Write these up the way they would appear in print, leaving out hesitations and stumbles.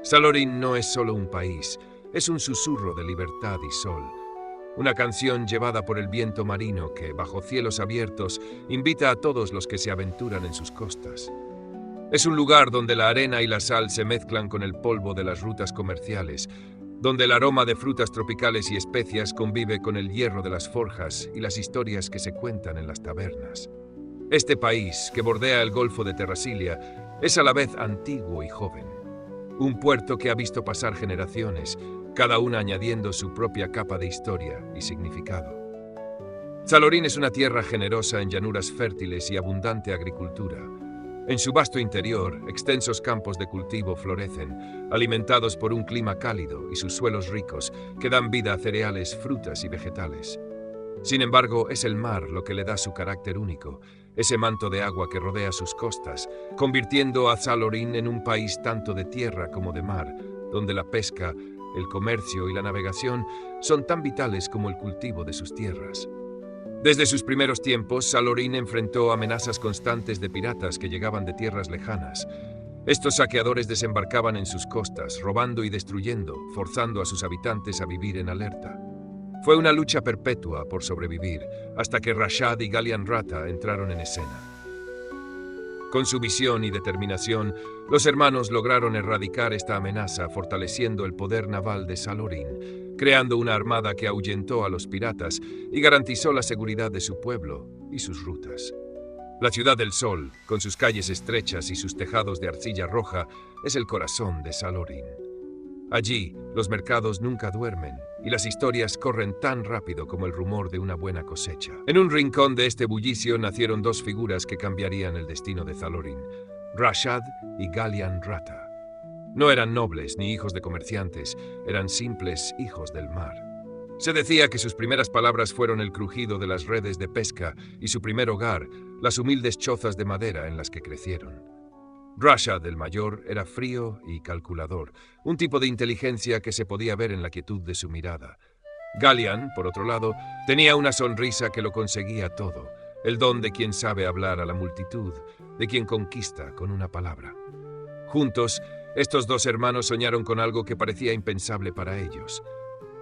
Salorin no es solo un país, es un susurro de libertad y sol. Una canción llevada por el viento marino que, bajo cielos abiertos, invita a todos los que se aventuran en sus costas. Es un lugar donde la arena y la sal se mezclan con el polvo de las rutas comerciales, donde el aroma de frutas tropicales y especias convive con el hierro de las forjas y las historias que se cuentan en las tabernas. Este país, que bordea el Golfo de Terrasilia, es a la vez antiguo y joven. Un puerto que ha visto pasar generaciones, cada una añadiendo su propia capa de historia y significado. Salorin es una tierra generosa en llanuras fértiles y abundante agricultura. En su vasto interior, extensos campos de cultivo florecen, alimentados por un clima cálido y sus suelos ricos, que dan vida a cereales, frutas y vegetales. Sin embargo, es el mar lo que le da su carácter único, ese manto de agua que rodea sus costas, convirtiendo a Salorin en un país tanto de tierra como de mar, donde la pesca, el comercio y la navegación son tan vitales como el cultivo de sus tierras. Desde sus primeros tiempos, Salorin enfrentó amenazas constantes de piratas que llegaban de tierras lejanas. Estos saqueadores desembarcaban en sus costas, robando y destruyendo, forzando a sus habitantes a vivir en alerta. Fue una lucha perpetua por sobrevivir, hasta que Rashad y Galian Rata entraron en escena. Con su visión y determinación, los hermanos lograron erradicar esta amenaza, fortaleciendo el poder naval de Salorin, creando una armada que ahuyentó a los piratas y garantizó la seguridad de su pueblo y sus rutas. La Ciudad del Sol, con sus calles estrechas y sus tejados de arcilla roja, es el corazón de Salorin. Allí, los mercados nunca duermen y las historias corren tan rápido como el rumor de una buena cosecha. En un rincón de este bullicio nacieron dos figuras que cambiarían el destino de Salorin: Rashad y Galian Rata. No eran nobles ni hijos de comerciantes, eran simples hijos del mar. Se decía que sus primeras palabras fueron el crujido de las redes de pesca y su primer hogar, las humildes chozas de madera en las que crecieron. Rashad, el mayor, era frío y calculador, un tipo de inteligencia que se podía ver en la quietud de su mirada. Galian, por otro lado, tenía una sonrisa que lo conseguía todo, el don de quien sabe hablar a la multitud, de quien conquista con una palabra. Juntos, estos dos hermanos soñaron con algo que parecía impensable para ellos: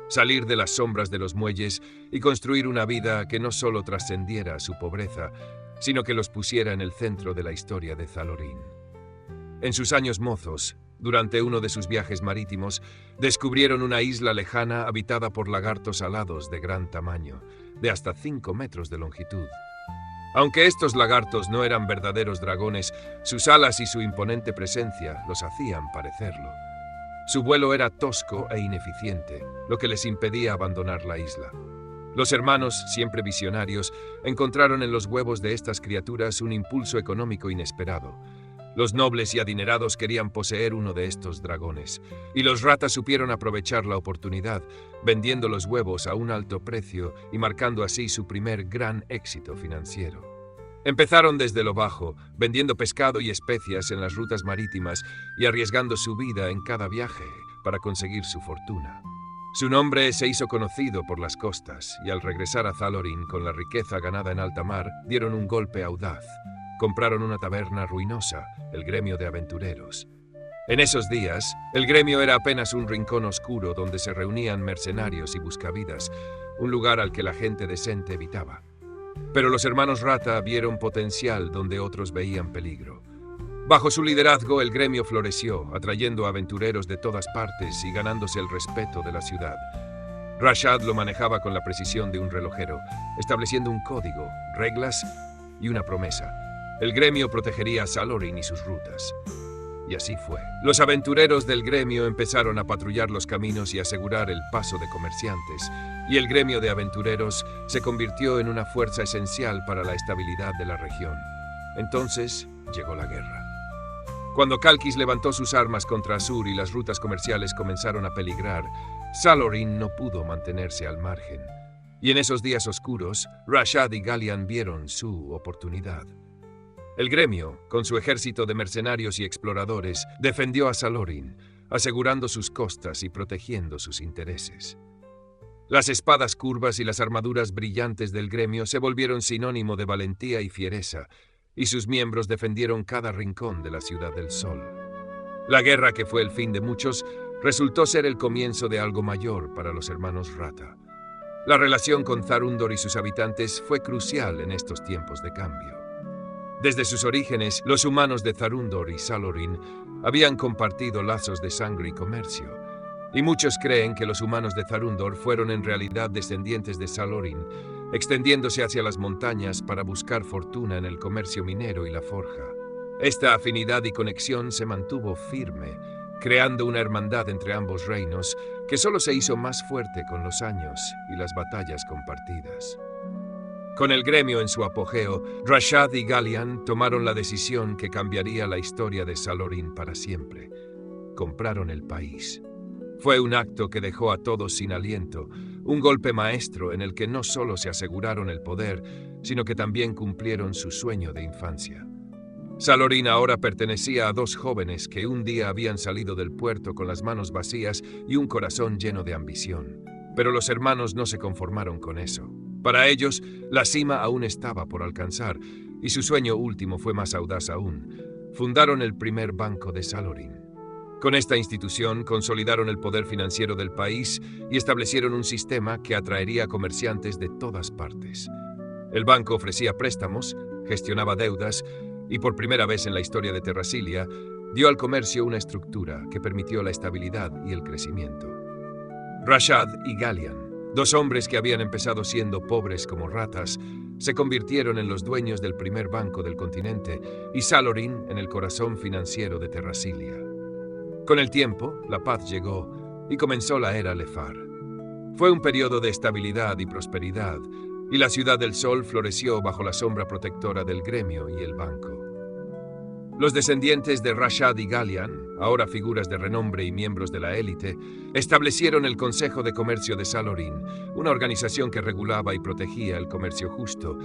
salir de las sombras de los muelles y construir una vida que no solo trascendiera su pobreza, sino que los pusiera en el centro de la historia de Salorin. En sus años mozos, durante uno de sus viajes marítimos, descubrieron una isla lejana habitada por lagartos alados de gran tamaño, de hasta 5 metros de longitud. Aunque estos lagartos no eran verdaderos dragones, sus alas y su imponente presencia los hacían parecerlo. Su vuelo era tosco e ineficiente, lo que les impedía abandonar la isla. Los hermanos, siempre visionarios, encontraron en los huevos de estas criaturas un impulso económico inesperado. Los nobles y adinerados querían poseer uno de estos dragones, y los ratas supieron aprovechar la oportunidad, vendiendo los huevos a un alto precio y marcando así su primer gran éxito financiero. Empezaron desde lo bajo, vendiendo pescado y especias en las rutas marítimas y arriesgando su vida en cada viaje para conseguir su fortuna. Su nombre se hizo conocido por las costas, y al regresar a Salorin con la riqueza ganada en alta mar, dieron un golpe audaz. Compraron una taberna ruinosa, el Gremio de Aventureros. En esos días, el gremio era apenas un rincón oscuro donde se reunían mercenarios y buscavidas, un lugar al que la gente decente evitaba. Pero los hermanos Rata vieron potencial donde otros veían peligro. Bajo su liderazgo, el gremio floreció, atrayendo aventureros de todas partes y ganándose el respeto de la ciudad. Rashad lo manejaba con la precisión de un relojero, estableciendo un código, reglas y una promesa. El gremio protegería a Salorin y sus rutas. Y así fue. Los aventureros del gremio empezaron a patrullar los caminos y asegurar el paso de comerciantes, y el gremio de aventureros se convirtió en una fuerza esencial para la estabilidad de la región. Entonces llegó la guerra. Cuando Kalkis levantó sus armas contra Azur y las rutas comerciales comenzaron a peligrar, Salorin no pudo mantenerse al margen. Y en esos días oscuros, Rashad y Galian vieron su oportunidad. El gremio, con su ejército de mercenarios y exploradores, defendió a Salorin, asegurando sus costas y protegiendo sus intereses. Las espadas curvas y las armaduras brillantes del gremio se volvieron sinónimo de valentía y fiereza, y sus miembros defendieron cada rincón de la Ciudad del Sol. La guerra, que fue el fin de muchos, resultó ser el comienzo de algo mayor para los hermanos Rata. La relación con Zarundor y sus habitantes fue crucial en estos tiempos de cambio. Desde sus orígenes, los humanos de Zarundor y Salorin habían compartido lazos de sangre y comercio, y muchos creen que los humanos de Zarundor fueron en realidad descendientes de Salorin, extendiéndose hacia las montañas para buscar fortuna en el comercio minero y la forja. Esta afinidad y conexión se mantuvo firme, creando una hermandad entre ambos reinos que solo se hizo más fuerte con los años y las batallas compartidas. Con el gremio en su apogeo, Rashad y Gallian tomaron la decisión que cambiaría la historia de Salorin para siempre. Compraron el país. Fue un acto que dejó a todos sin aliento, un golpe maestro en el que no solo se aseguraron el poder, sino que también cumplieron su sueño de infancia. Salorin ahora pertenecía a dos jóvenes que un día habían salido del puerto con las manos vacías y un corazón lleno de ambición. Pero los hermanos no se conformaron con eso. Para ellos, la cima aún estaba por alcanzar, y su sueño último fue más audaz aún. Fundaron el primer banco de Salorin. Con esta institución consolidaron el poder financiero del país y establecieron un sistema que atraería comerciantes de todas partes. El banco ofrecía préstamos, gestionaba deudas y, por primera vez en la historia de Terrasilia, dio al comercio una estructura que permitió la estabilidad y el crecimiento. Rashad y Gallian, dos hombres que habían empezado siendo pobres como ratas, se convirtieron en los dueños del primer banco del continente y Salorin en el corazón financiero de Terrasilia. Con el tiempo, la paz llegó y comenzó la era Lefar. Fue un periodo de estabilidad y prosperidad, y la Ciudad del Sol floreció bajo la sombra protectora del gremio y el banco. Los descendientes de Rashad y Gallian, ahora figuras de renombre y miembros de la élite, establecieron el Consejo de Comercio de Salorin, una organización que regulaba y protegía el comercio justo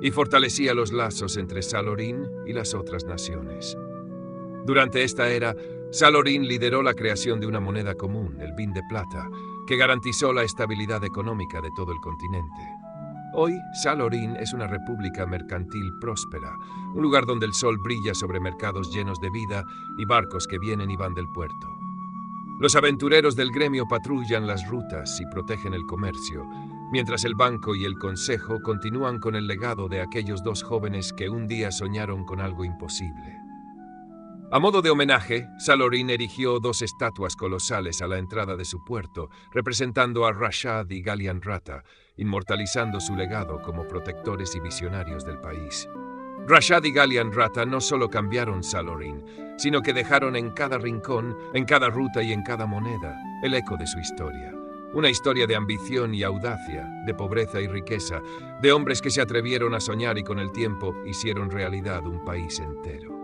y fortalecía los lazos entre Salorin y las otras naciones. Durante esta era, Salorin lideró la creación de una moneda común, el bin de plata, que garantizó la estabilidad económica de todo el continente. Hoy, Salorin es una república mercantil próspera, un lugar donde el sol brilla sobre mercados llenos de vida y barcos que vienen y van del puerto. Los aventureros del gremio patrullan las rutas y protegen el comercio, mientras el banco y el consejo continúan con el legado de aquellos dos jóvenes que un día soñaron con algo imposible. A modo de homenaje, Salorin erigió dos estatuas colosales a la entrada de su puerto, representando a Rashad y Gallian Rata, inmortalizando su legado como protectores y visionarios del país. Rashad y Gallian Rata no solo cambiaron Salorin, sino que dejaron en cada rincón, en cada ruta y en cada moneda el eco de su historia. Una historia de ambición y audacia, de pobreza y riqueza, de hombres que se atrevieron a soñar y con el tiempo hicieron realidad un país entero.